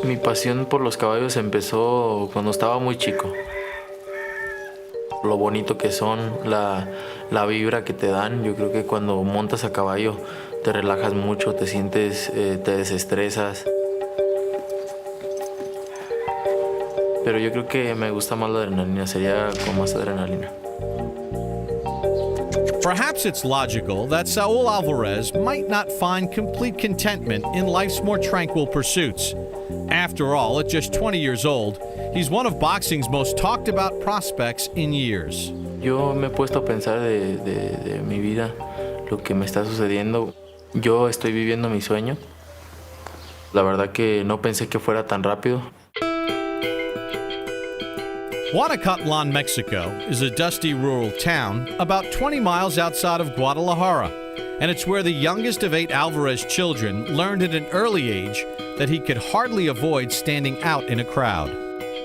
Mi pasión por los caballos empezó cuando estaba muy chico. Lo bonito que son, la vibra que te dan. Yo creo que cuando montas a caballo te relajas mucho, te sientes, te desestresas. Pero yo creo que me gusta más la adrenalina, sería con más adrenalina. Perhaps it's logical that Saul Alvarez might not find complete contentment in life's more tranquil pursuits. After all, at just 20 years old, he's one of boxing's most talked about prospects in years. Yo me he puesto a pensar de mi vida, lo que me está sucediendo. Yo estoy viviendo mi sueño. La verdad que no pensé que fuera tan rápido. Huanacatlán, Mexico, is a dusty rural town about 20 miles outside of Guadalajara, and it's where the youngest of 8 Alvarez children learned at an early age that he could hardly avoid standing out in a crowd.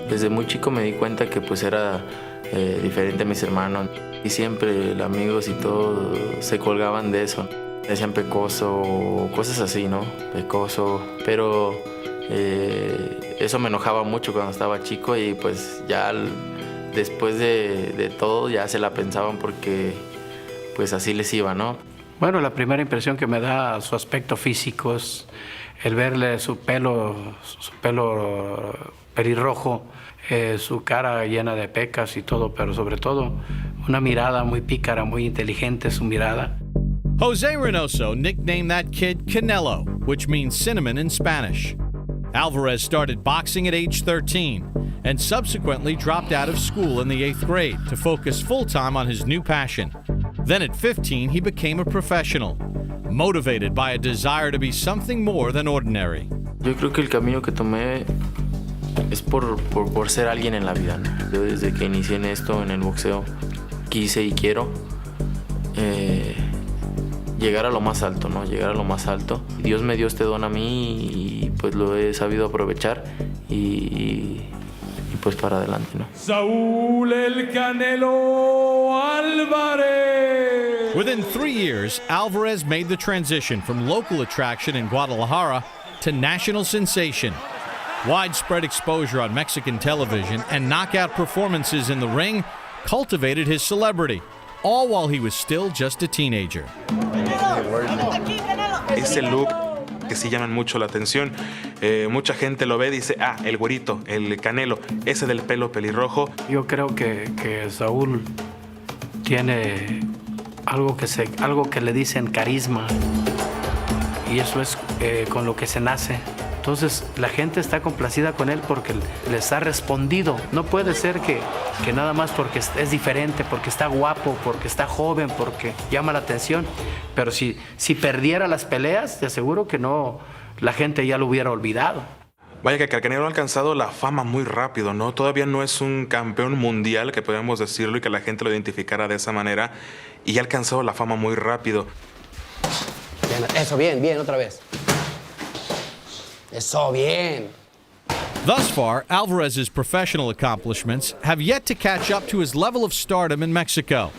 Desde muy chico me di cuenta que pues era diferente a mis hermanos y siempre los amigos y todo se colgaban de eso. Decían pecoso, cosas así, ¿no? Pecoso, pero eso me enojaba mucho cuando estaba chico y pues ya después de todo ya se la pensaban porque pues así les iba, ¿no? Bueno, la primera impresión que me da su aspecto físico es el verle su pelo pelirrojo, su cara llena de pecas y todo, pero sobre todo una mirada muy pícara, muy inteligente su mirada. Jose Reynoso nicknamed that kid Canelo, which means cinnamon in Spanish. Alvarez started boxing at age 13 and subsequently dropped out of school in the 8th grade to focus full-time on his new passion. Then at 15, he became a professional, motivated by a desire to be something more than ordinary. Yo creo que el camino que tomé es por ser alguien en la vida, ¿no? Yo desde que inicié en esto, en el boxeo, quise y quiero llegar a lo más alto, ¿no? Llegar a lo más alto. Dios me dio este don a mí y pues lo he sabido aprovechar y pues para adelante, ¿no? Saul el Canelo Alvarez. Within 3 years, Alvarez made the transition from local attraction in Guadalajara to national sensation. Widespread exposure on Mexican television and knockout performances in the ring cultivated his celebrity, all while he was still just a teenager. Ese look que sí llaman mucho la atención. Mucha gente lo ve y dice, el güerito, el Canelo, ese del pelo pelirrojo. Yo creo que Saúl tiene algo que le dicen carisma y eso es con lo que se nace. Entonces la gente está complacida con él porque les ha respondido. No puede ser que nada más porque es diferente, porque está guapo, porque está joven, porque llama la atención. Pero si perdiera las peleas, te aseguro que no, la gente ya lo hubiera olvidado. Vaya que Canelo ha alcanzado la fama muy rápido, ¿no? Todavía no es un campeón mundial, que podemos decirlo, y que la gente lo identificara de esa manera. Y ha alcanzado la fama muy rápido. Bien, eso, bien, otra vez. Eso, bien. Thus far, Alvarez's professional accomplishments have yet to catch up to his level of stardom in Mexico.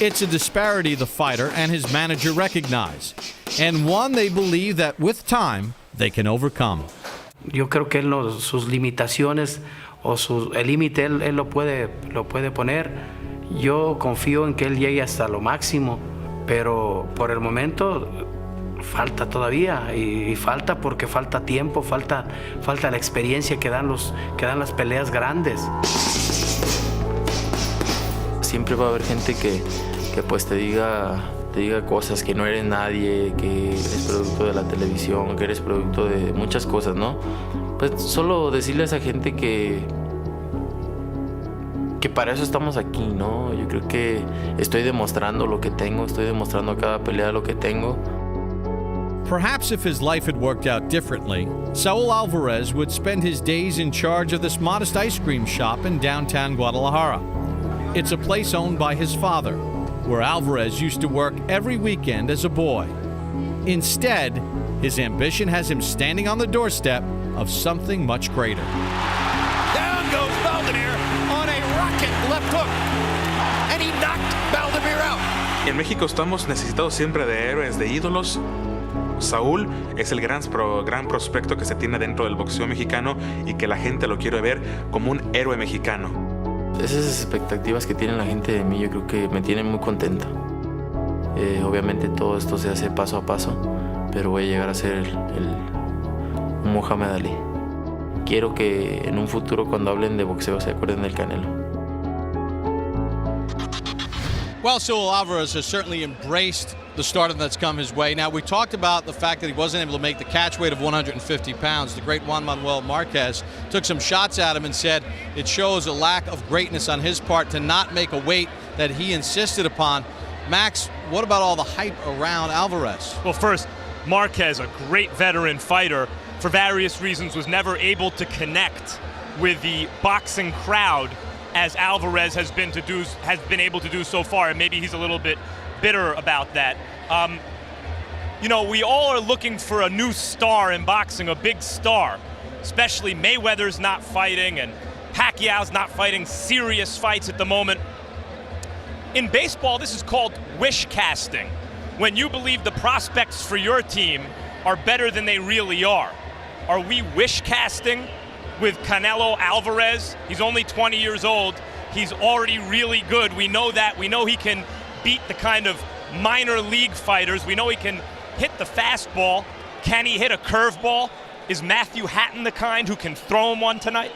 It's a disparity the fighter and his manager recognize, and one they believe that with time, they can overcome. Yo creo que él sus limitaciones o el límite él lo puede poner. Yo confío en que él llegue hasta lo máximo, pero por el momento falta todavía y falta porque falta tiempo, falta la experiencia que dan las peleas grandes. Siempre va a haber gente que pues te diga cosas, que no eres nadie, que eres producto de la televisión, que eres producto de muchas cosas, ¿no? Pues solo decirle a esa gente que para eso estamos aquí, ¿no? Yo creo que estoy demostrando lo que tengo, estoy demostrando a cada pelea lo que tengo. Perhaps if his life had worked out differently, Saul Alvarez would spend his days in charge of this modest ice cream shop in downtown Guadalajara. It's a place owned by his father, where Alvarez used to work every weekend as a boy. Instead, his ambition has him standing on the doorstep of something much greater. Down goes Valdemir on a rocket left hook, and he knocked Valdemir out. En México estamos necesitados siempre de héroes, de ídolos. Saúl es el gran prospecto que se tiene dentro del boxeo mexicano y que la gente lo quiere ver como un héroe mexicano. Esas expectativas que tiene la gente de mí yo creo que me tienen muy contento. Obviamente todo esto se hace paso a paso, pero voy a llegar a ser un Muhammad Ali. Quiero que en un futuro cuando hablen de boxeo se acuerden del Canelo. Well, Saul Alvarez has certainly embraced the stardom that's come his way. Now, we talked about the fact that he wasn't able to make the catch weight of 150 pounds. The great Juan Manuel Marquez took some shots at him and said it shows a lack of greatness on his part to not make a weight that he insisted upon. Max, what about all the hype around Alvarez? Well, first, Marquez, a great veteran fighter, for various reasons was never able to connect with the boxing crowd as Alvarez has been able to do so far, and maybe he's a little bit bitter about that. You know, we all are looking for a new star in boxing, a big star, especially Mayweather's not fighting and Pacquiao's not fighting serious fights at the moment. In baseball, this is called wish casting, when you believe the prospects for your team are better than they really are. Are we wish casting with Canelo Alvarez? He's only 20 years old. He's already really good. We know that. We know he can beat the kind of minor league fighters. We know he can hit the fastball. Can he hit a curveball? Is Mathew Hatton the kind who can throw him one tonight?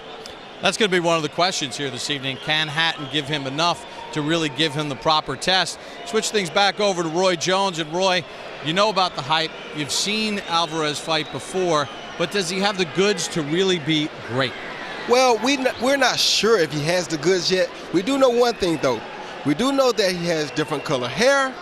That's going to be one of the questions here this evening. Can Hatton give him enough to really give him the proper test? Switch things back over to Roy Jones. And Roy, you know about the hype. You've seen Alvarez fight before, but does he have the goods to really be great? Well, we're not sure if he has the goods yet. We do know one thing, though. We do know that he has different color hair,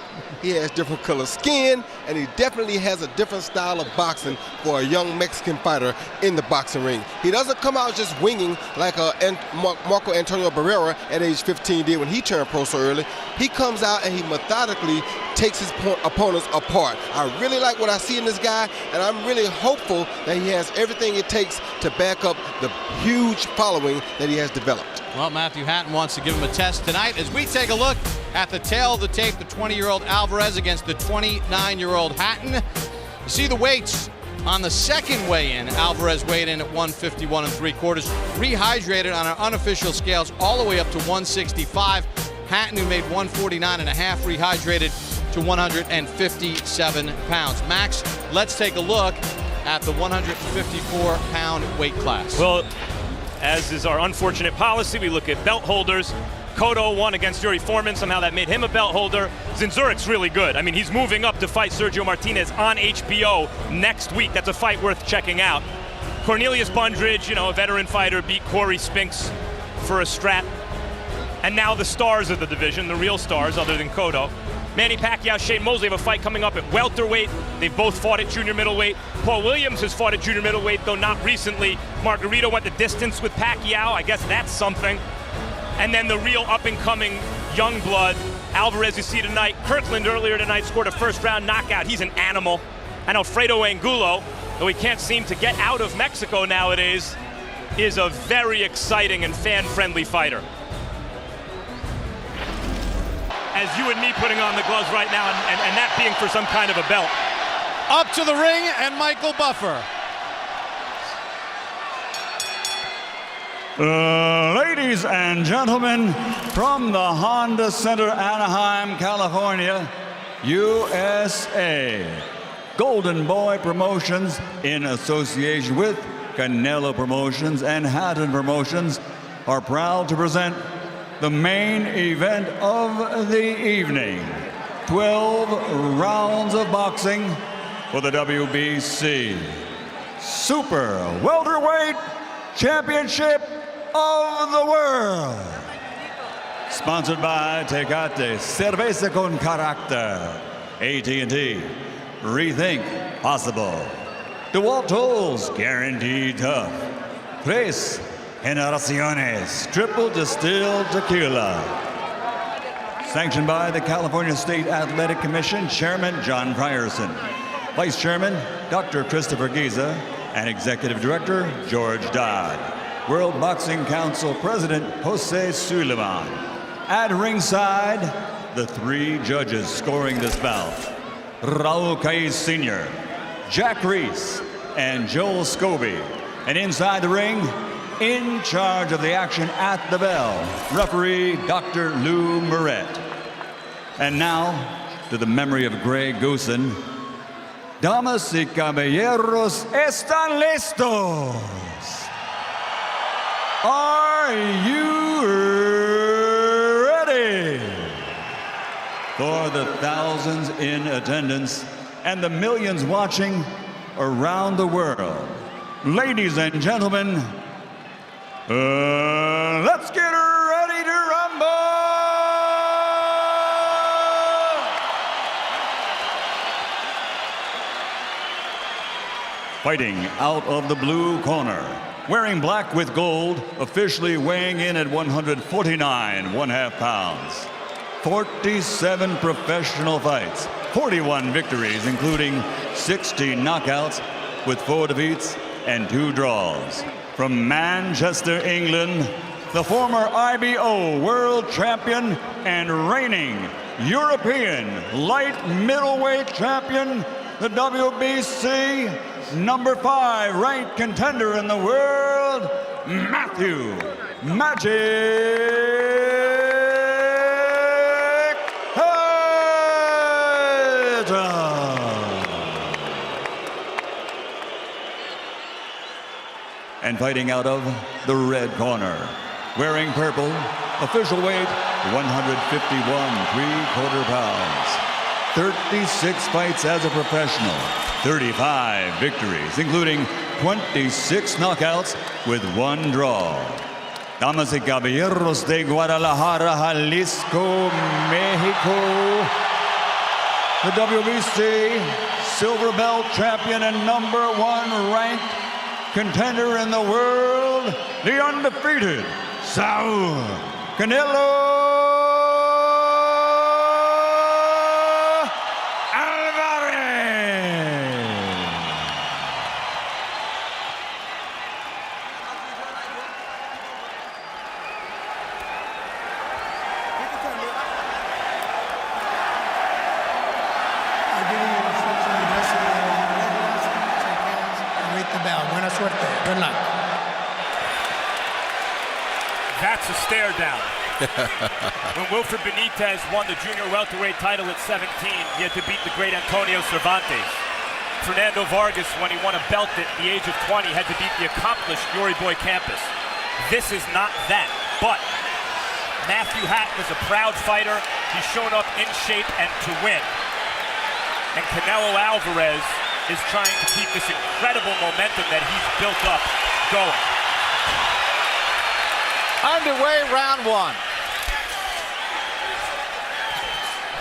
he has different color skin, and he definitely has a different style of boxing for a young Mexican fighter in the boxing ring. He doesn't come out just winging like Marco Antonio Barrera at age 15 did when he turned pro so early. He comes out and he methodically takes his opponents apart. I really like what I see in this guy, and I'm really hopeful that he has everything it takes to back up the huge following that he has developed. Well, Mathew Hatton wants to give him a test tonight as we take a look at the tail of the tape, the 20-year-old Alvarez against the 29-year-old Hatton. You see the weights on the second weigh-in. Alvarez weighed in at 151 3/4, rehydrated on our unofficial scales all the way up to 165. Hatton, who made 149.5, rehydrated to 157 pounds. Max, let's take a look at the 154-pound weight class. Well, as is our unfortunate policy, we look at belt holders. Cotto won against Yuri Foreman. Somehow that made him a belt holder. Zinzurik's really good. I mean, he's moving up to fight Sergio Martinez on HBO next week. That's a fight worth checking out. Cornelius Bundridge, you know, a veteran fighter, beat Corey Spinks for a strap. And now the stars of the division, the real stars other than Cotto. Manny Pacquiao, Shane Mosley have a fight coming up at welterweight. They've both fought at junior middleweight. Paul Williams has fought at junior middleweight, though not recently. Margarito went the distance with Pacquiao. I guess that's something. And then the real up-and-coming young blood, Alvarez, you see tonight. Kirkland earlier tonight scored a first-round knockout. He's an animal. And Alfredo Angulo, though he can't seem to get out of Mexico nowadays, is a very exciting and fan-friendly fighter. As you and me putting on the gloves right now, and that being for some kind of a belt. Up to the ring, and Michael Buffer. Ladies and gentlemen, from the Honda Center, Anaheim, California, USA, Golden Boy Promotions, in association with Canelo Promotions and Hatton Promotions, are proud to present the main event of the evening. 12 rounds of boxing for the WBC Super Welterweight Championship of the World. Sponsored by Tecate, Cerveza con Carácter, AT&T, Rethink Possible, DeWalt Tools, Guaranteed Tough, Tres Generaciones, Triple Distilled Tequila. Sanctioned by the California State Athletic Commission, Chairman John Frierson, Vice Chairman Dr. Christopher Giza, and Executive Director George Dodd. World Boxing Council President Jose Suleiman. At ringside, the three judges scoring this bout: Raul Caiz Sr., Jack Reese, and Joel Scobie. And inside the ring, in charge of the action at the bell, referee Dr. Lou Moret. And now, to the memory of Greg Goosen, damas y caballeros, ¿están listos? Are you ready? For the thousands in attendance and the millions watching around the world, ladies and gentlemen, let's get ready to rumble! Fighting out of the blue corner, wearing black with gold, officially weighing in at 149 1/2 pounds. 47 professional fights, 41 victories, including 60 knockouts with 4 defeats and 2 draws. From Manchester, England, the former IBO world champion and reigning European light middleweight champion, the WBC #5 ranked contender in the world, Mathew and fighting out of the red corner, wearing purple, official weight 151 3/4 pounds, 36 fights as a professional, 35 victories, including 26 knockouts with 1 draw. Damas y caballeros de Guadalajara, Jalisco, Mexico, the WBC silver belt champion and #1 ranked contender in the world, the undefeated Saul Canelo Alvarez. Good luck. That's a stare down. When Wilfred Benitez won the junior welterweight title at 17, he had to beat the great Antonio Cervantes. Fernando Vargas, when he won a belt at the age of 20, had to beat the accomplished Yuri Boy Campos. This is not that, but Mathew Hatton is a proud fighter. He's shown up in shape and to win. And Canelo Alvarez is trying to keep this incredible momentum that he's built up going. Underway, round 1.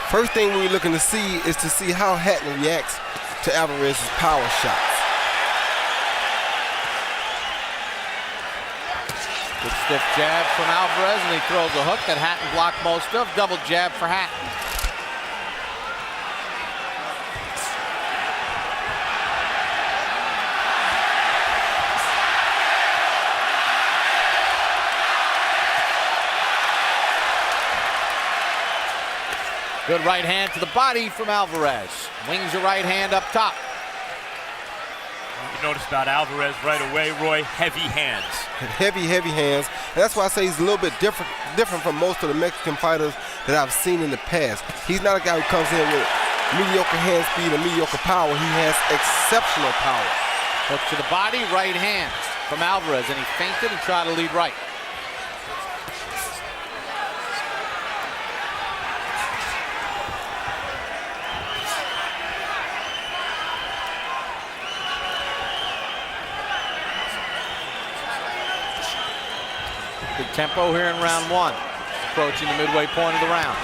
First thing we're looking to see is to see how Hatton reacts to Alvarez's power shots. Good stiff jab from Alvarez, and he throws a hook that Hatton blocked most of. Double jab for Hatton. Good right hand to the body from Alvarez. Wings a right hand up top. You notice about Alvarez right away, Roy, heavy hands. Heavy hands. And that's why I say he's a little bit different from most of the Mexican fighters that I've seen in the past. He's not a guy who comes in with mediocre hand speed and mediocre power. He has exceptional power. Hook to the body, right hand from Alvarez, and he feinted and tried to lead right. Good tempo here in round 1, approaching the midway point of the round.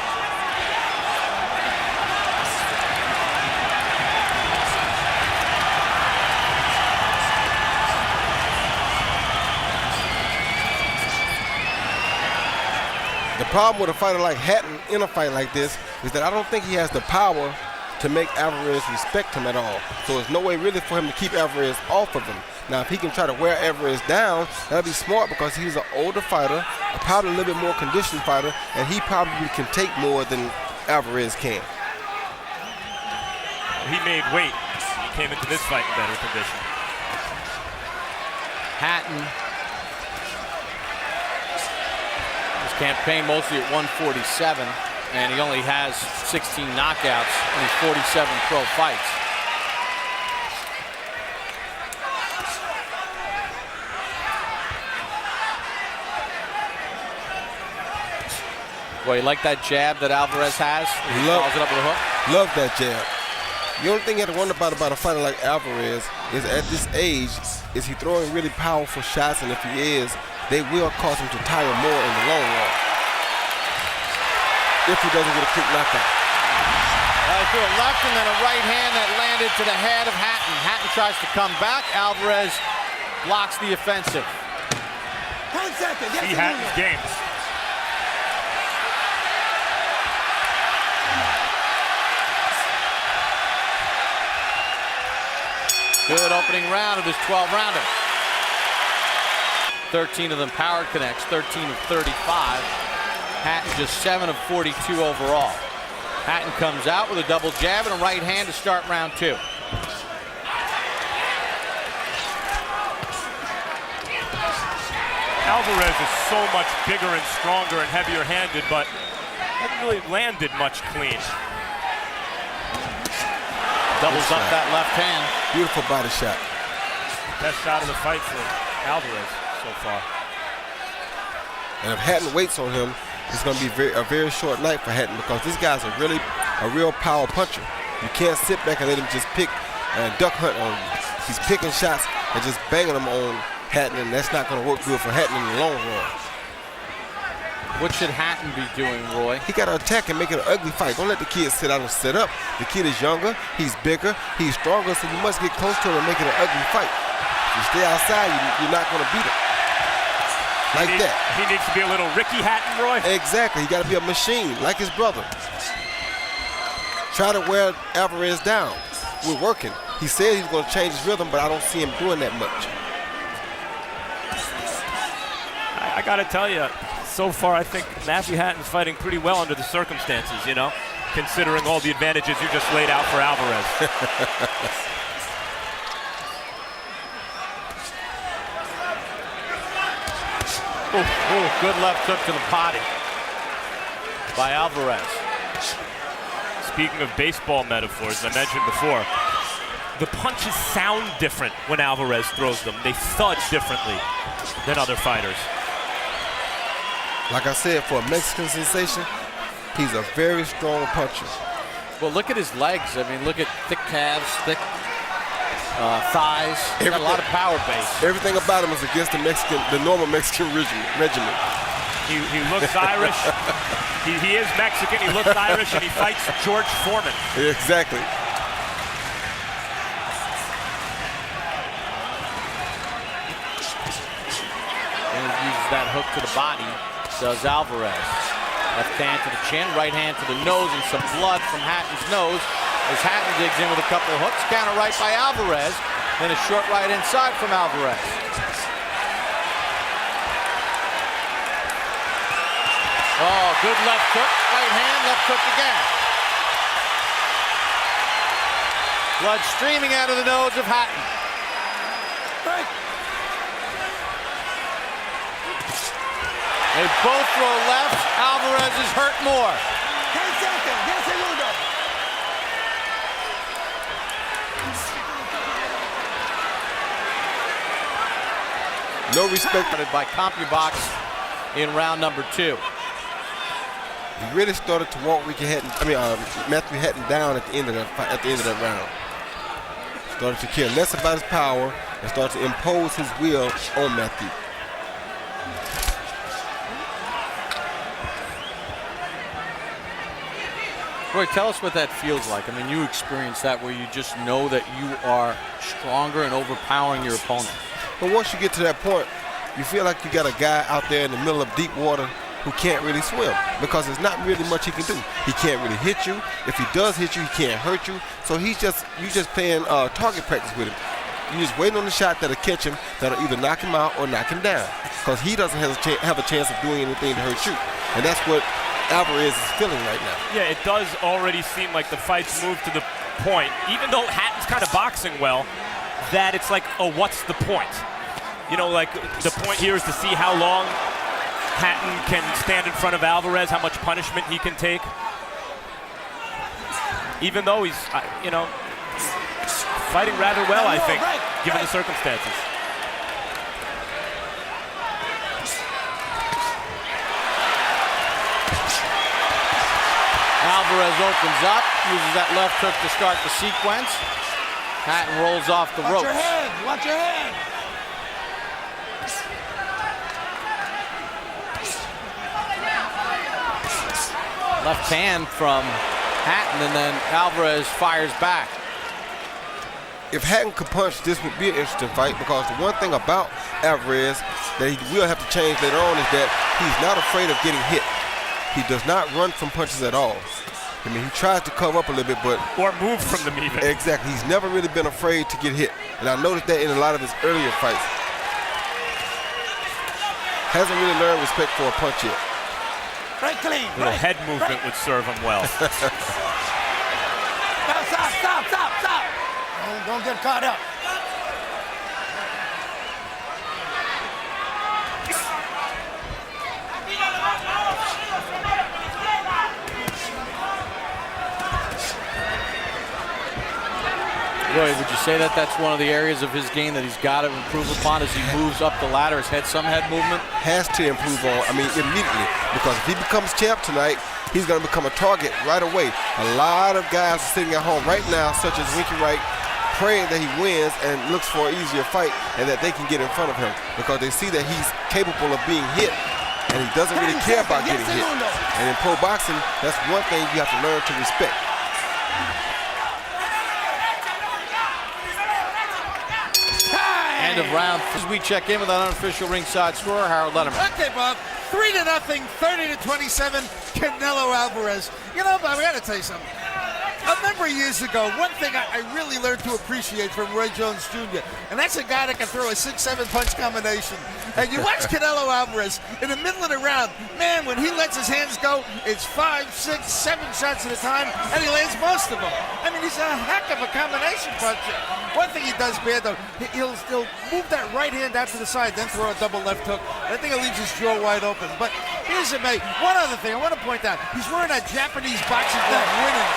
The problem with a fighter like Hatton in a fight like this is that I don't think he has the power to make Alvarez respect him at all. So there's no way really for him to keep Alvarez off of him. Now, if he can try to wear Alvarez down, that'll be smart because he's an older fighter, probably a little bit more conditioned fighter, and he probably can take more than Alvarez can. He made weight. came into this fight in better condition. Hatton, his campaign mostly at 147, and he only has 16 knockouts in his 47 pro fights. Well, you like that jab that Alvarez has? He follows it up with a hook? Love that jab. The only thing you have to wonder about a fighter like Alvarez is at this age, is he throwing really powerful shots? And if he is, they will cause him to tire more in the long run if he doesn't get a quick knockout. To a left and then a right hand that landed to the head of Hatton. Hatton tries to come back. Alvarez blocks the offensive. 10 seconds. See Hatton's games. Good opening round of his 12-rounder. 13 of them power connects, 13 of 35. Hatton just 7 of 42 overall. Hatton comes out with a double jab and a right hand to start round 2. Alvarez is so much bigger and stronger and heavier handed, but hasn't really landed much clean. Doubles up that left hand. Beautiful body shot. Best shot of the fight for Alvarez so far. And if Hatton waits on him, it's going to be a very short night for Hatton, because this guy's a real power puncher. You can't sit back and let him just pick and duck hunt on you. He's picking shots and just banging them on Hatton, and that's not going to work good for Hatton in the long run. What should Hatton be doing, Roy? He got to attack and make it an ugly fight. Don't let the kid sit out and set up. The kid is younger, he's bigger, he's stronger, so you must get close to him and make it an ugly fight. If you stay outside, you're not going to beat him. Like that. He needs to be a little Ricky Hatton, Roy. Exactly. He got to be a machine, like his brother. Try to wear Alvarez down. We're working. He said he's going to change his rhythm, but I don't see him doing that much. I got to tell you, so far I think Mathew Hatton's fighting pretty well under the circumstances, you know, considering all the advantages you just laid out for Alvarez. Good left hook to the body by Alvarez. Speaking of baseball metaphors, I mentioned before, the punches sound different when Alvarez throws them. They thud differently than other fighters. Like I said, for a Mexican sensation, he's a very strong puncher. Well, look at his legs. I mean, look at thick calves, thick thighs. He's got a lot of power base. Everything about him is against the normal Mexican regimen. He looks Irish. He is Mexican. He looks Irish, and he fights George Foreman. Exactly. And he uses that hook to the body. Does Alvarez. Left hand to the chin, right hand to the nose, and some blood from Hatton's nose as Hatton digs in with a couple of hooks. Counter right by Alvarez, then a short right inside from Alvarez. Oh, good left hook, right hand, left hook again. Blood streaming out of the nose of Hatton. They both throw left. Alvarez is hurt more. 10 seconds. 10 segundos. No respect. By CompuBox in round number 2. He really started to walk Mathew Hatton down at the end of that round. Started to care less about his power and started to impose his will on Mathew. Roy, tell us what that feels like. I mean, you experience that where you just know that you are stronger and overpowering your opponent. But once you get to that point, you feel like you got a guy out there in the middle of deep water who can't really swim, because there's not really much he can do. He can't really hit you. If he does hit you, he can't hurt you. So you just playing target practice with him. You're just waiting on the shot that'll catch him, that'll either knock him out or knock him down, because he doesn't have a chance of doing anything to hurt you. And that's what Alvarez is feeling right now. Yeah, it does already seem like the fight's moved to the point, even though Hatton's kind of boxing well, that it's like, oh, what's the point? You know, like the point here is to see how long Hatton can stand in front of Alvarez, how much punishment he can take. Even though he's, you know, fighting rather well, I think, given the circumstances. Alvarez opens up, uses that left hook to start the sequence. Hatton rolls off the ropes. Watch your head, watch your head. Left hand from Hatton, and then Alvarez fires back. If Hatton could punch, this would be an interesting fight, because the one thing about Alvarez that he will have to change later on is that he's not afraid of getting hit. He does not run from punches at all. I mean, he tries to cover up a little bit, but... Or move from them even. Exactly. He's never really been afraid to get hit. And I noticed that in a lot of his earlier fights. Hasn't really learned respect for a punch yet. Right clean. A little head movement would serve him well. Stop. Don't get caught up. Roy, would you say that that's one of the areas of his game that he's got to improve upon as he moves up the ladder? His head, some head movement? Has to improve on, I mean, immediately. Because if he becomes champ tonight, he's going to become a target right away. A lot of guys are sitting at home right now, such as Winky Wright, praying that he wins and looks for an easier fight and that they can get in front of him, because they see that he's capable of being hit and he doesn't really care about getting hit. And in pro boxing, that's one thing you have to learn to respect. End of round. As we check in with an unofficial ringside scorer, Harold Letterman. Okay, Bob. 3-0, 30-27, Canelo Alvarez. You know, Bob, I got to tell you something. A number of years ago, one thing I really learned to appreciate from Roy Jones Jr., and that's a guy that can throw a 6-7 punch combination. And you watch Canelo Alvarez in the middle of the round, man, when he lets his hands go, it's 5, 6, 7 shots at a time, and he lands most of them. I mean, he's a heck of a combination puncher. One thing he does bad, though, he'll still move that right hand out to the side, then throw a double left hook. I think it leaves his jaw wide open. But here's a mate. One other thing I want to point out, he's wearing a Japanese boxing glove, winning.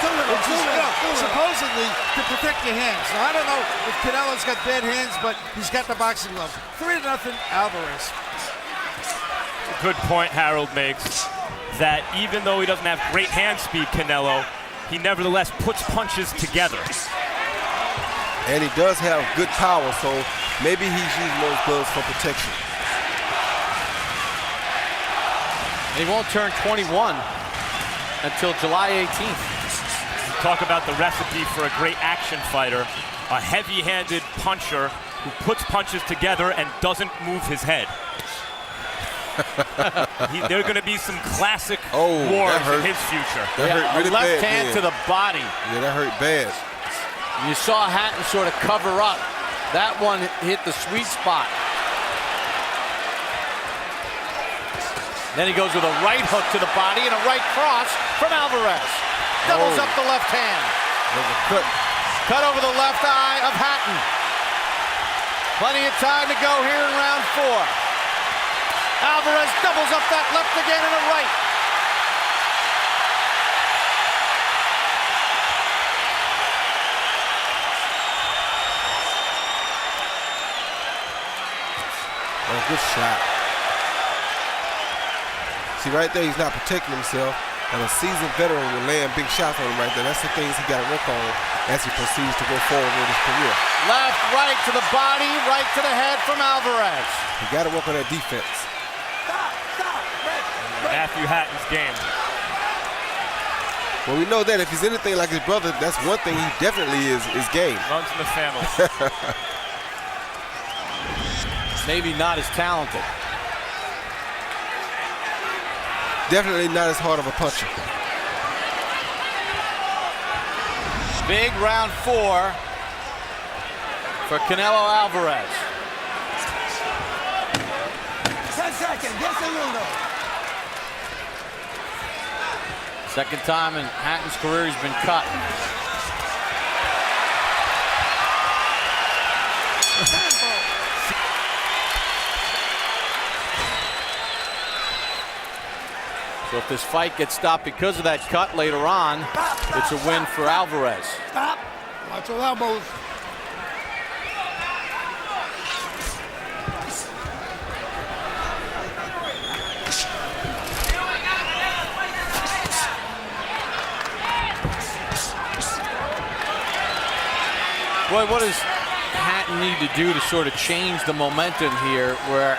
Supposedly to protect your hands. Now, I don't know if Canelo's got bad hands, but he's got the boxing glove. 3-0 Alvarez. Good point Harold makes, that even though he doesn't have great hand speed, Canelo, he nevertheless puts punches together. And he does have good power, so maybe he's using those gloves for protection. And he won't turn 21 until July 18th. Talk about the recipe for a great action fighter, a heavy-handed puncher who puts punches together and doesn't move his head. There are going to be some classic wars in his future. That hurt really left bad, hand to the body. Yeah, that hurt bad. You saw Hatton sort of cover up. That one hit the sweet spot. Then he goes with a right hook to the body and a right cross from Alvarez. Doubles up the left hand. There's a cut. Cut over the left eye of Hatton. Plenty of time to go here in round 4. Alvarez doubles up that left again and a right. Oh, good shot. See, right there, he's not protecting himself. And a seasoned veteran will land big shots on him right there. That's the things he got to work on as he proceeds to go forward with his career. Left, right to the body, right to the head from Alvarez. He got to work on that defense. Mathew Hatton's game. Well, we know that if he's anything like his brother, that's one thing he definitely is game. Runs in the family. Maybe not as talented. Definitely not as hard of a puncher. Big round 4 for Canelo Alvarez. 10 seconds, yes or no? Second time in Hatton's career he's been cut. So if this fight gets stopped because of that cut later on, it's a win for Alvarez. Stop. Watch your elbows. Boy, what does Hatton need to do to sort of change the momentum here, where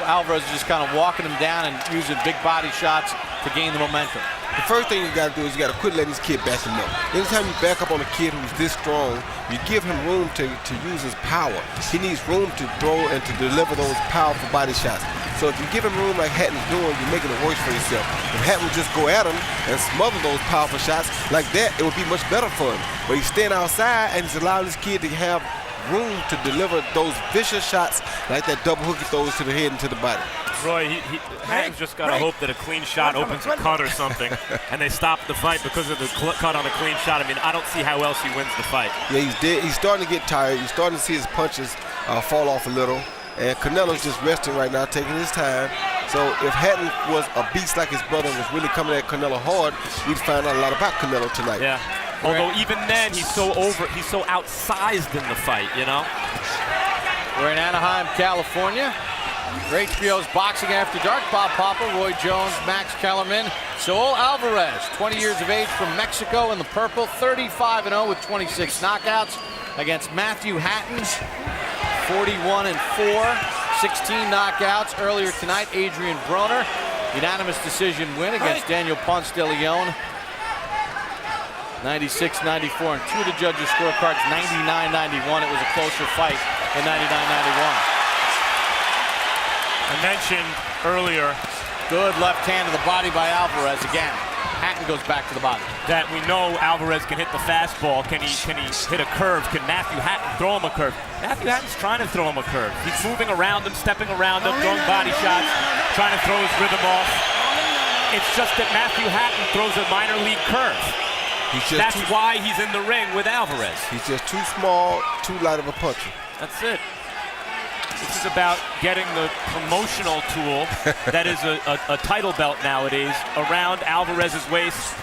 Alvarez is just kind of walking him down and using big body shots to gain the momentum? The first thing you got to do is you got to quit letting this kid back him up. Anytime you back up on a kid who's this strong, you give him room to use his power. He needs room to throw and to deliver those powerful body shots. So if you give him room like Hatton's doing, you're making it worse for yourself. If Hatton would just go at him and smother those powerful shots like that, it would be much better for him. But he's staying outside and he's allowing this kid to have room to deliver those vicious shots like that double hook he throws to the head and to the body. Roy, Hatton's just got to hope that a clean shot opens a cut or something, and they stop the fight because of the cut on a clean shot. I mean, I don't see how else he wins the fight. Yeah, he's dead. He's starting to get tired. He's starting to see his punches fall off a little. And Canelo's just resting right now, taking his time. So if Hatton was a beast like his brother and was really coming at Canelo hard, we'd find out a lot about Canelo tonight. Yeah. Although even then, he's so outsized in the fight, you know? We're in Anaheim, California. For HBO's Boxing After Dark, Bob Papa, Roy Jones, Max Kellerman, Saul Alvarez, 20 years of age from Mexico in the purple, 35-0 with 26 knockouts against Mathew Hatton, 41-4, 16 knockouts. Earlier tonight, Adrian Broner, unanimous decision win against Daniel Ponce de Leon. 96-94, and two of the judges' scorecards, 99-91. It was a closer fight than 99-91. I mentioned earlier, good left hand to the body by Alvarez again. Hatton goes back to the body. That we know Alvarez can hit the fastball. Can he hit a curve? Can Mathew Hatton throw him a curve? Mathew Hatton's trying to throw him a curve. He's moving around him, stepping around him, throwing body shots, trying to throw his rhythm off. It's just that Mathew Hatton throws a minor league curve. That's why he's in the ring with Alvarez. He's just too small, too light of a puncher. That's it. This is about getting the promotional tool that is a title belt nowadays around Alvarez's waist,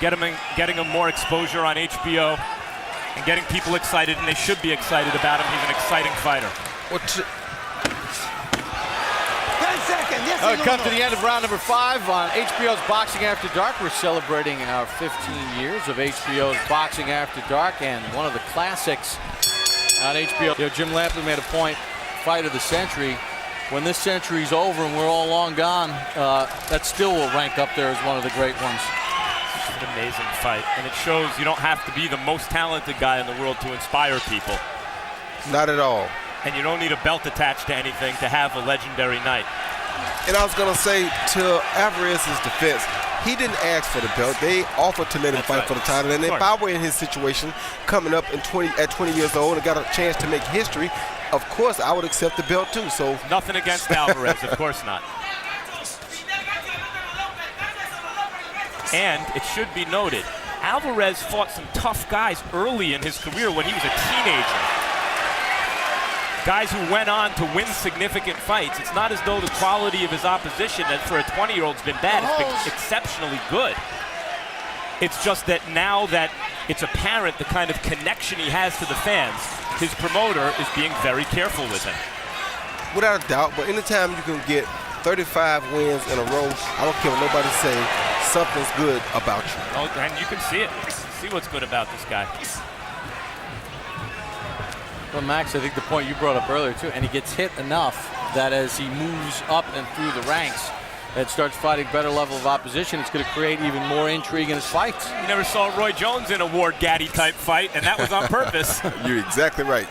getting him more exposure on HBO, and getting people excited, and they should be excited about him. He's an exciting fighter. Come to the end of round number 5 on HBO's Boxing After Dark. We're celebrating our 15 years of HBO's Boxing After Dark, and one of the classics on HBO. You know, Jim Lampley made a point, fight of the century. When this century's over and we're all long gone, that still will rank up there as one of the great ones. It's an amazing fight, and it shows you don't have to be the most talented guy in the world to inspire people. Not at all. And you don't need a belt attached to anything to have a legendary night. And I was going to say, to Alvarez's defense, he didn't ask for the belt. They offered to let him fight for the title. And if I were in his situation, coming up at 20 years old and got a chance to make history, of course I would accept the belt too. So nothing against Alvarez, of course not. And it should be noted, Alvarez fought some tough guys early in his career when he was a teenager. Guys who went on to win significant fights. It's not as though the quality of his opposition that for a 20-year-old's been bad. It's been exceptionally good. It's just that now that it's apparent the kind of connection he has to the fans, his promoter is being very careful with him. Without a doubt, but anytime you can get 35 wins in a row, I don't care what nobody say, something's good about you. Oh, and you can see it. See what's good about this guy. Well, Max, I think the point you brought up earlier, too, and he gets hit enough that as he moves up and through the ranks and starts fighting better level of opposition, it's going to create even more intrigue in his fights. You never saw Roy Jones in a Ward Gaddy type fight, and that was on purpose. You're exactly right.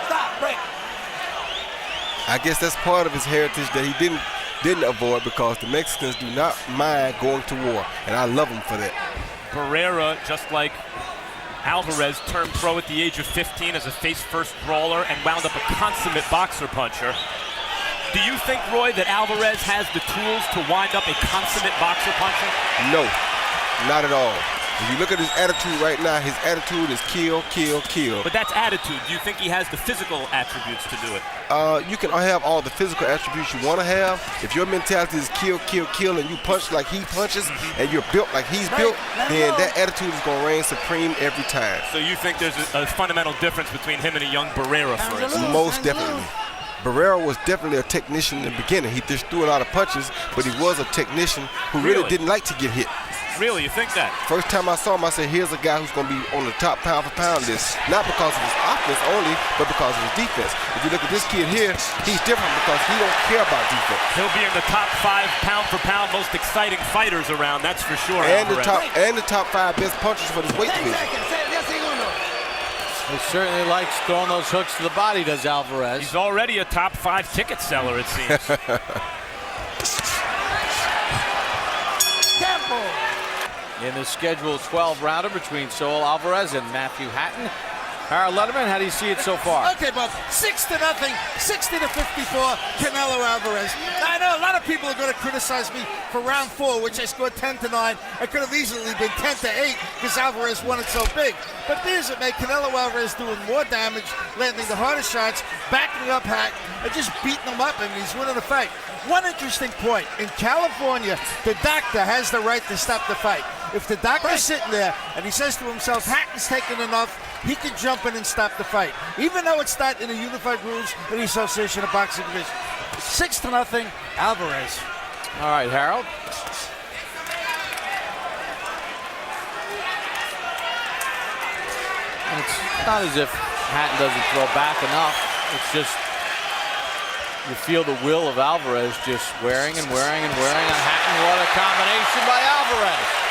Stop, break. I guess that's part of his heritage that he didn't avoid, because the Mexicans do not mind going to war, and I love them for that. Barrera, just like Alvarez, turned pro at the age of 15 as a face-first brawler and wound up a consummate boxer puncher. Do you think, Roy, that Alvarez has the tools to wind up a consummate boxer puncher? No, not at all. If you look at his attitude right now, his attitude is kill, kill, kill. But that's attitude. Do you think he has the physical attributes to do it? You can have all the physical attributes you want to have. If your mentality is kill, kill, kill, and you punch like he punches, and you're built like he's built, then that attitude is going to reign supreme every time. So you think there's a fundamental difference between him and a young Barrera, for instance? Most definitely. Barrera was definitely a technician in the beginning. He just threw a lot of punches, but he was a technician who really didn't like to get hit. Really? You think that? First time I saw him, I said, here's a guy who's going to be on the top pound for pound list. Not because of his offense only, but because of his defense. If you look at this kid here, he's different because he don't care about defense. He'll be in the top 5 pound for pound most exciting fighters around, that's for sure. And the top 5 best punchers for this weight division. He certainly likes throwing those hooks to the body, does Alvarez. He's already a top 5 ticket seller, it seems. In the scheduled 12-rounder between Saul Alvarez and Mathew Hatton. Harold Letterman, how do you see it so far? Okay, Bob, 6-0, 60-54, Canelo Alvarez. Now, I know a lot of people are going to criticize me for round 4, which I scored 10-9. It could have easily been 10-8 because Alvarez won it so big. But be as it may, Canelo Alvarez doing more damage, landing the hardest shots, backing up Hatton, and just beating him up, and he's winning the fight. One interesting point, in California, the doctor has the right to stop the fight. If the doctor's sitting there and he says to himself, Hatton's taken enough, he can jump in and stop the fight, even though it's not in the unified rules of the Association of Boxing Division. 6-0, Alvarez. All right, Harold. It's not as if Hatton doesn't throw back enough. It's just you feel the will of Alvarez just wearing and wearing and wearing on Hatton. What a combination by Alvarez.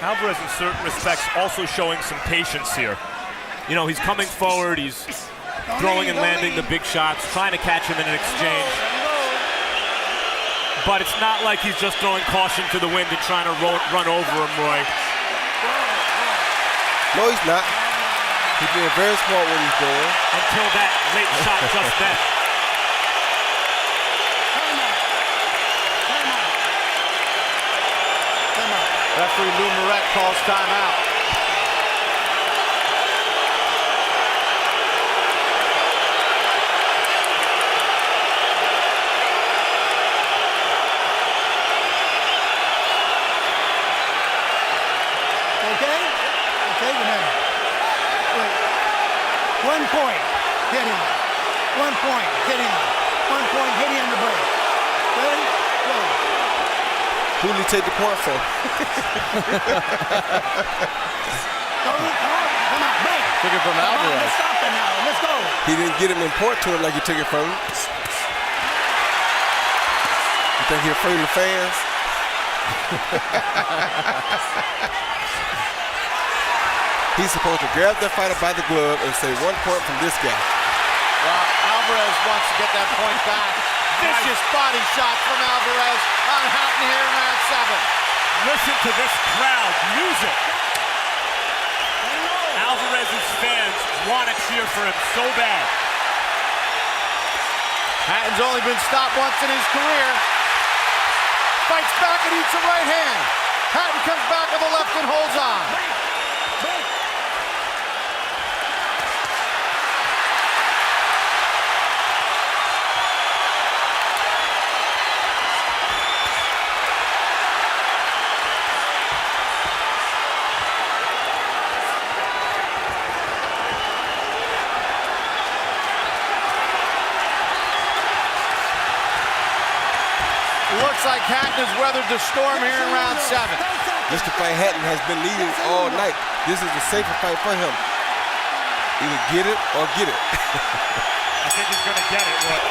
Alvarez, in certain respects, also showing some patience here. You know, he's coming forward, he's throwing and landing the big shots, trying to catch him in an exchange. But it's not like he's just throwing caution to the wind and trying to run over him, Roy. No, he's not. He's being very smart what he's doing. Until that late shot just then. Referee Lou Moret calls timeout. Okay, the man. Wait. 1 point, hit him. 1 point, hit him. 1 point, hit him in the break. Ready? Go. Who did he take the point from? Come on, break. Took it from Alvarez. Let's stop it now. Let's go. He didn't get him in point to it like he took it from him. You think he's afraid of the fans? He's supposed to grab that fighter by the glove and say 1 point from this guy. Well, Alvarez wants to get that point back. Vicious body shot from Alvarez on Hatton here in round 7. Listen to this crowd, music. Alvarez's fans want to cheer for him so bad. Hatton's only been stopped once in his career. Fights back and eats a right hand. Hatton comes back with a left and holds on. Looks like Hatton has weathered the storm here in round 7. This the fight Hatton has been leading all night. This is the safer fight for him. Either get it or get it. I think he's going to get it. Look.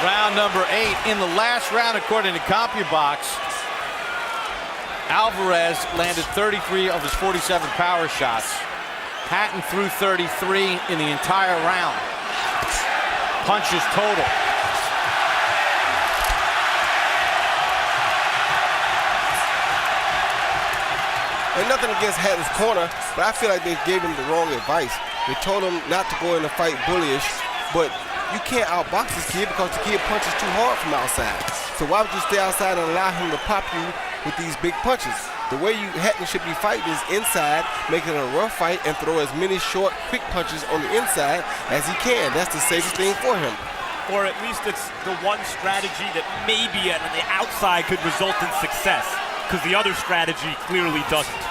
Round number 8. In the last round, according to CompuBox, Alvarez landed 33 of his 47 power shots. Hatton threw 33 in the entire round. Punches total. And nothing against Hatton's corner, but I feel like they gave him the wrong advice. They told him not to go in the fight bullyish, but you can't outbox this kid because the kid punches too hard from outside. So why would you stay outside and allow him to pop you with these big punches? The way Hatton should be fighting is inside, making it a rough fight, and throw as many short, quick punches on the inside as he can. That's the safest thing for him. Or at least it's the one strategy that maybe on the outside could result in success, because the other strategy clearly doesn't.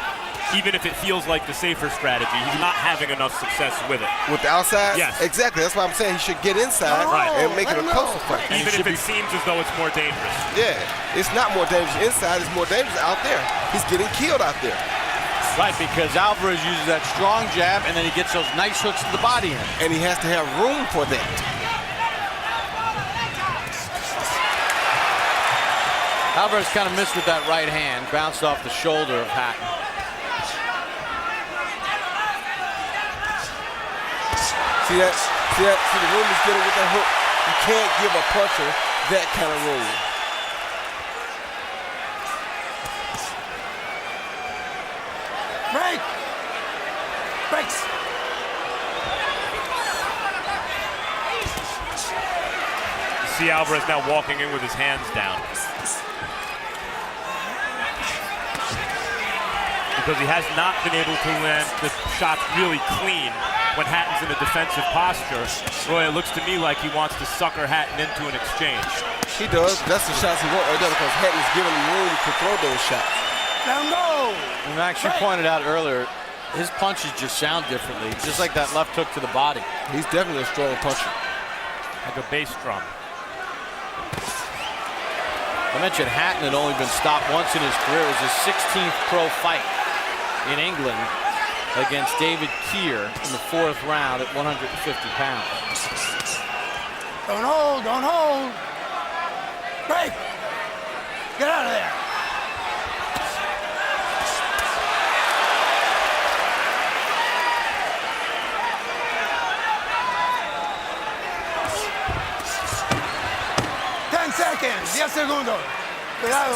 Even if it feels like the safer strategy, he's not having enough success with it. With the outside? Yes. Exactly. That's why I'm saying he should get inside and make it a closer fight. Even if it seems as though it's more dangerous. Yeah. It's not more dangerous inside. It's more dangerous out there. He's getting killed out there. Right, because Alvarez uses that strong jab, and then he gets those nice hooks to the body. And he has to have room for that. Alvarez kind of missed with that right hand, bounced off the shoulder of Hatton. See the room he's getting with that hook. You can't give a puncher that kind of room. Break! Breaks! You see Alvarez now walking in with his hands down. Because he has not been able to land the shots really clean when Hatton's in a defensive posture. Roy, it looks to me like he wants to sucker Hatton into an exchange. He does. That's the shots he wants right there because Hatton's giving him room to throw those shots. Now go! And Max, you pointed out earlier, his punches just sound differently, just like that left hook to the body. He's definitely a strong puncher. Like a bass drum. I mentioned Hatton had only been stopped once in his career. It was his 16th pro fight in England against David Keir in the 4th round at 150 pounds. Don't hold, don't hold. Break! Get out of there. Seconds, 10 segundos. Cuidado.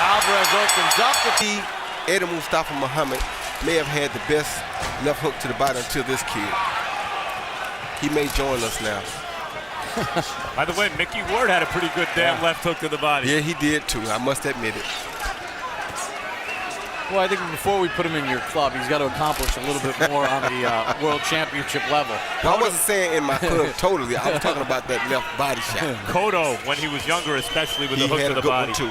Alvarez opens up the Eddie Mustafa Muhammad may have had the best left hook to the body until this kid. He may join us now. By the way, Mickey Ward had a pretty good damn left hook to the body. Yeah, he did too. I must admit it. Well, I think before we put him in your club, he's got to accomplish a little bit more on the World Championship level. Well, I wasn't saying in my club totally. I was talking about that left body shot. Cotto, when he was younger, especially with the hook to the body. Too.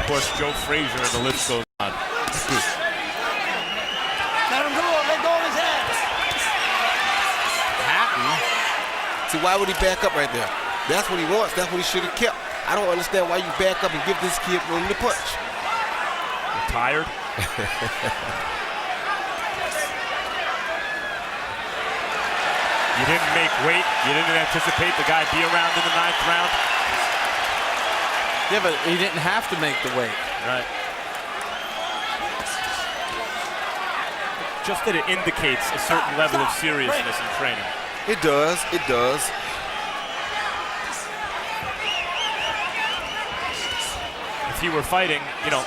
Of course, Joe Frazier, and the list goes on. Let him go. Let go of his head. Hatton. See, why would he back up right there? That's what he wants. That's what he should have kept. I don't understand why you back up and give this kid room to punch. You're tired? You didn't make weight. You didn't anticipate the guy be around in the 9th round. Yeah, but he didn't have to make the weight. Right. Just that it indicates a certain level of seriousness in training. It does. It does. If he were fighting,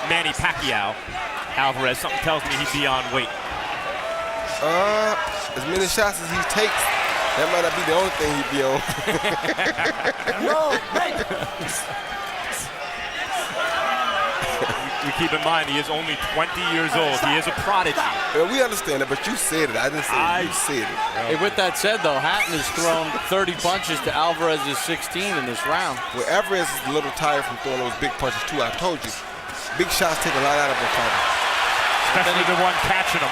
Manny Pacquiao, Alvarez, something tells me he'd be on weight. As many shots as he takes, that might not be the only thing he'd be on. You keep in mind, he is only 20 years old. He is a prodigy. Well, we understand it, but you said it. I didn't say it. You said it. Hey, with that said, though, Hatton has thrown 30 punches to Alvarez's 16 in this round. Well, Alvarez is a little tired from throwing those big punches, too. I told you. Big shots take a lot out of a fighter. Especially the one catching him.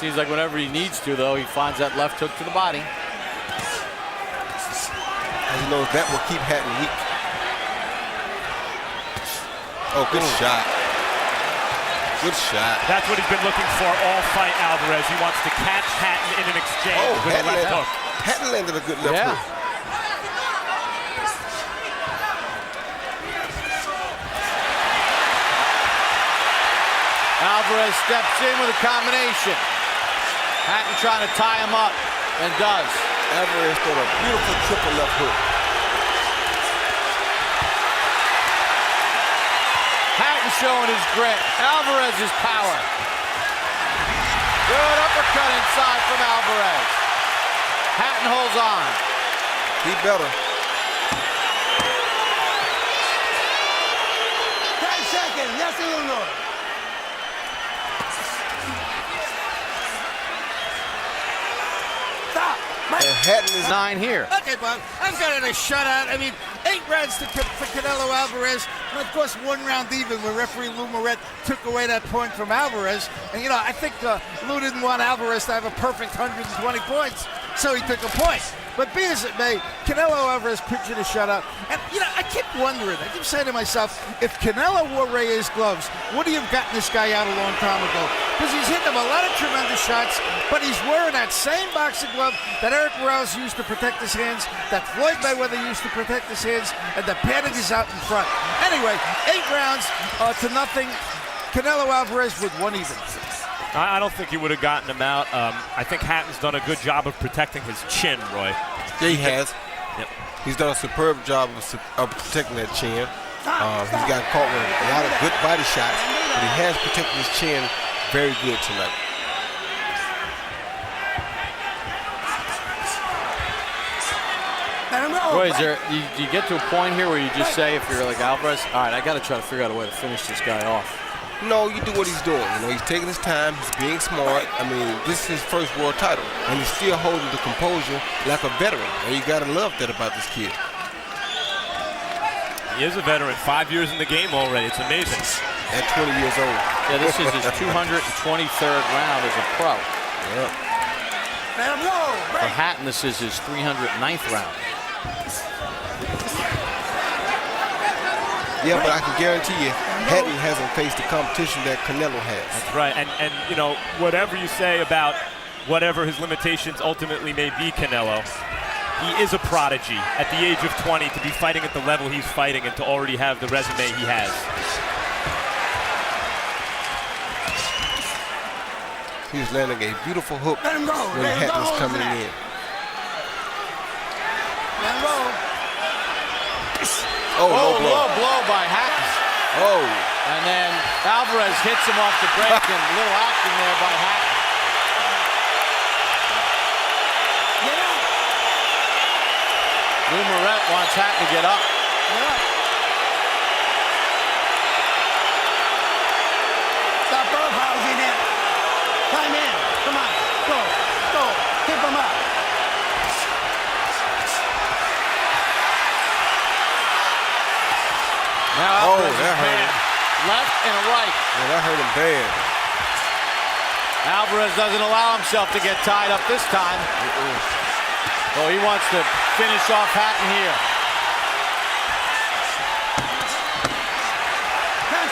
Seems like whenever he needs to, though, he finds that left hook to the body. And he knows that will keep Hatton weak. Oh, good shot. Good shot. That's what he's been looking for all fight, Alvarez. He wants to catch Hatton in an exchange with a left hook. Hatton landed a good left hook. Alvarez steps in with a combination. Hatton trying to tie him up, and does. Alvarez threw a beautiful triple left hook. showing his grit. Alvarez's power. Good uppercut inside from Alvarez. Hatton holds on. He better. 10 seconds. Yes, uno. Stop. And Hatton is 9 here. Okay, Bob, I've got it a shutout. I mean, 8 rounds for Canelo Alvarez. And of course, 1 round even when referee Lou Moret took away that point from Alvarez. And, you know, I think Lou didn't want Alvarez to have a perfect 120 points, so he took a point. But be as it may, Canelo Alvarez pictured a shutout. And, you know, I keep wondering, I keep saying to myself, if Canelo wore Reyes gloves, would he have gotten this guy out a long time ago? Because he's hitting him a lot of tremendous shots, but he's wearing that same boxing glove that Eric Morales used to protect his hands, that Floyd Mayweather used to protect his hands, and the padding is out in front. Anyway, 8 rounds to nothing. Canelo Alvarez with 1 even. I don't think he would have gotten him out. I think Hatton's done a good job of protecting his chin, Roy. Yeah, he has. Yep. He's done a superb job of protecting that chin. He's got caught with a lot of good body shots, but he has protected his chin very good tonight. Roy, is there, do you get to a point here where you just say, if you're like Alvarez, all right, I got to try to figure out a way to finish this guy off? No, you do what he's doing. You know, he's taking his time. He's being smart. I mean, this is his first world title, and he's still holding the composure like a veteran. And you gotta love that about this kid. He is a veteran, 5 years in the game already. It's amazing. At 20 years old. Yeah, this is his 223rd round as a pro. Yeah. For Hatton, this is his 309th round. Yeah, but I can guarantee you, Hatton hasn't faced the competition that Canelo has. That's right, and you know, whatever you say about whatever his limitations ultimately may be, Canelo, he is a prodigy at the age of 20 to be fighting at the level he's fighting and to already have the resume he has. He's landing a beautiful hook Let him go. when Hatton's coming in. Let him go. Oh, low blow by Hatton. Oh. And then Alvarez hits him off the break and a little action there by Hatton. Lou Moret wants Hatton to get up. Stop roughhousing it. Climb in. Come on. Go. Keep him up. Now Alvarez that hurt him. Left and a right. Yeah, that hurt him bad. Alvarez doesn't allow himself to get tied up this time. Oh, he wants to finish off Hatton here.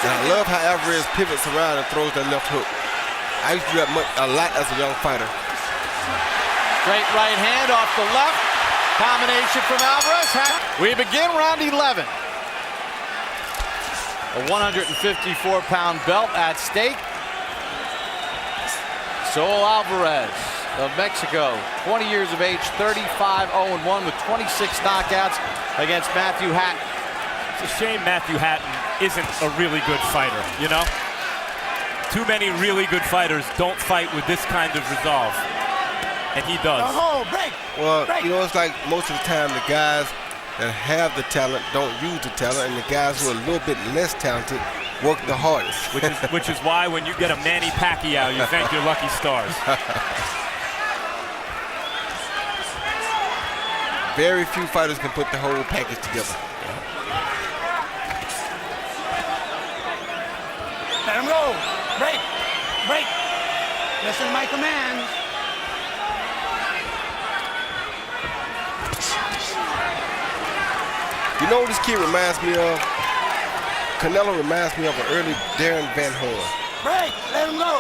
And I love how Alvarez pivots around and throws that left hook. I used to do that a lot as a young fighter. Straight right hand off the left. Combination from Alvarez. We begin round 11. A 154-pound belt at stake. Saul Alvarez of Mexico, 20 years of age, 35-0-1 with 26 knockouts against Mathew Hatton. It's a shame Mathew Hatton isn't a really good fighter, you know? Too many really good fighters don't fight with this kind of resolve, and he does. Well, you know, it's like most of the time the guys that have the talent don't use the talent, and the guys who are a little bit less talented work the hardest. Which is why when you get a Manny Pacquiao, you thank your lucky stars. Very few fighters can put the whole package together. Let him go. Break. Listen to my commands. You know what this kid reminds me of? Canelo reminds me of an early Darren Van Horn. Break. Let him go.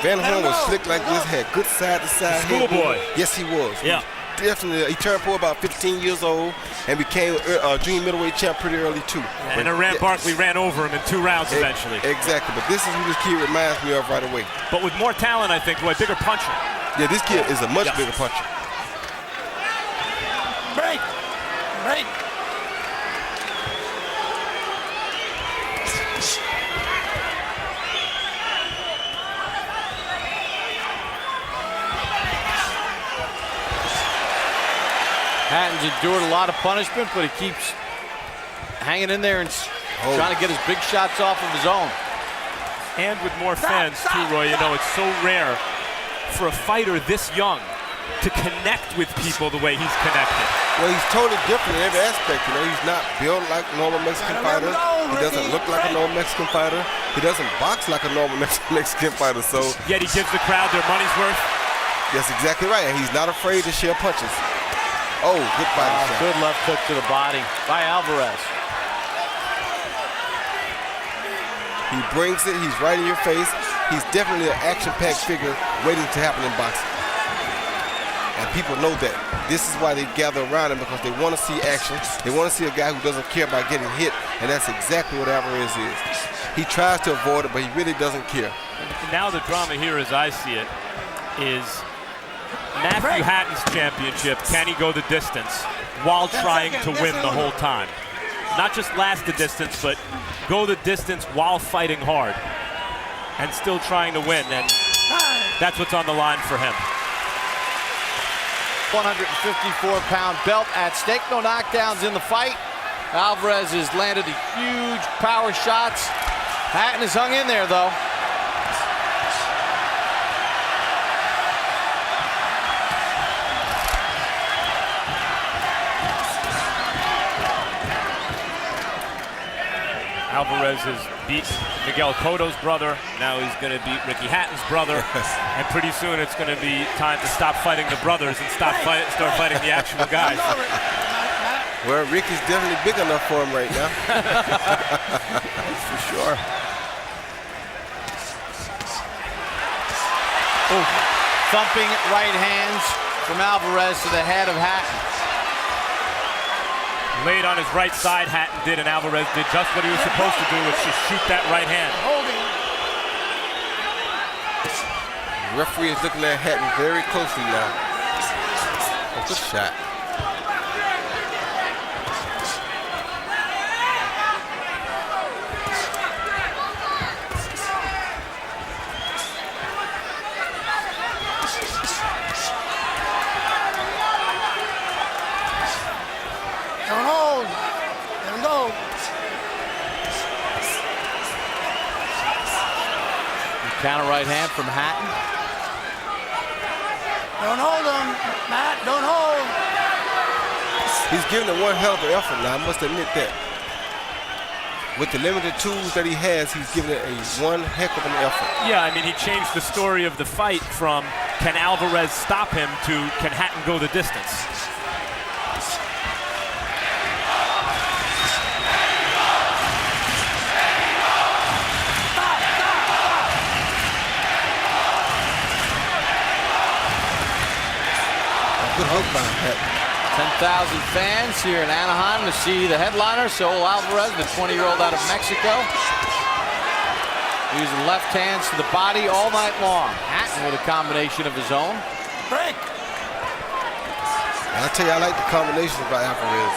Van Horn was slick like this, had good side-to-side. Schoolboy. Yes, he was. Yeah. Definitely. He turned pro about 15 years old and became a junior middleweight champ pretty early, too. And Iran Barkley ran over him in 2 rounds eventually. Exactly. But this is who this kid reminds me of right away. But with more talent, I think, Roy, bigger puncher. Yeah, this kid is a much bigger puncher. Break. Hatton's endured a lot of punishment, but he keeps hanging in there and trying to get his big shots off of his own. And with more fans too, Roy, you know, it's so rare for a fighter this young to connect with people the way he's connected. Well, he's totally different in every aspect. You know, he's not built like a normal Mexican fighter. He doesn't look like a normal Mexican fighter. He doesn't box like a normal Mexican fighter. So yet he gives the crowd their money's worth. That's exactly right, and he's not afraid to share punches. Oh, good body shot. Good left hook to the body by Alvarez. He brings it. He's right in your face. He's definitely an action-packed figure waiting to happen in boxing. And people know that. This is why they gather around him, because they want to see action. They want to see a guy who doesn't care about getting hit, and that's exactly what Alvarez is. He tries to avoid it, but he really doesn't care. Now the drama here, as I see it, is Mathew Hatton's championship. Can he go the distance while trying to win the whole time? Not just last the distance, but go the distance while fighting hard and still trying to win. And that's what's on the line for him. 154-pound belt at stake. No knockdowns in the fight. Alvarez has landed the huge power shots. Hatton has hung in there, though. Alvarez has beat Miguel Cotto's brother. Now he's going to beat Ricky Hatton's brother. And pretty soon it's going to be time to stop fighting the brothers and start fighting the actual guys. Well, Ricky's definitely big enough for him right now. That's for sure. Oh, thumping right hands from Alvarez to the head of Hatton. Laid on his right side, Hatton did, and Alvarez did just what he was supposed to do, which is shoot that right hand. The referee is looking at Hatton very closely now. Oh, good shot. Counter right hand from Hatton. Don't hold him, Matt. Don't hold. He's giving it one hell of an effort now, I must admit that. With the limited tools that he has, he's giving it one heck of an effort. Yeah, I mean, he changed the story of the fight from can Alvarez stop him to can Hatton go the distance. Good hook by Hatton. 10,000 fans here in Anaheim to see the headliner, Saul Alvarez, the 20-year-old out of Mexico. Using left hands to the body all night long. Hatton with a combination of his own. Break. I tell you, I like the combinations by Alvarez.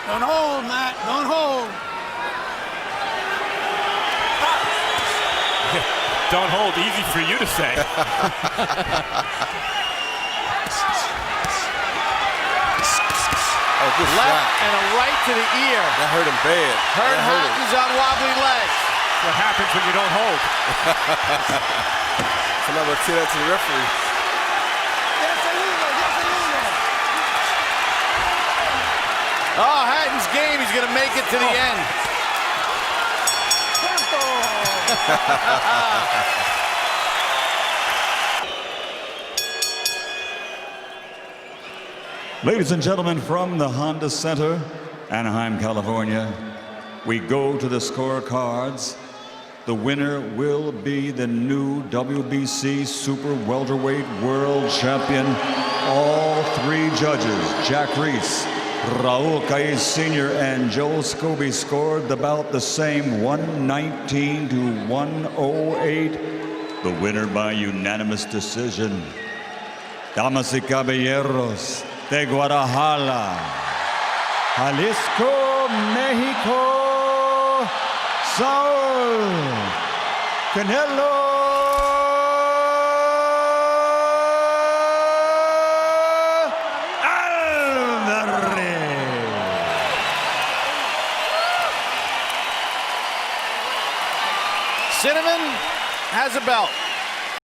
Don't hold, Matt. Don't hold. Don't hold, easy for you to say. Oh, good Left shot. and a right to the ear. That hurt him bad. Hurt Hatton's on wobbly legs. What happens when you don't hold? So now we'll tell that to the referee. Oh, Hatton's game. He's going to make it to the end. Ladies and gentlemen, from the Honda Center, Anaheim, California, we go to the scorecards. The winner will be the new WBC Super Welterweight World Champion. All three judges, Jack Reese, Raul Caiz Sr. and Joel Scobie, scored about the same, 119 to 108. The winner by unanimous decision. Damas y caballeros, de Guadalajara, Jalisco, Mexico, Saul Canelo Cinnamon has a belt.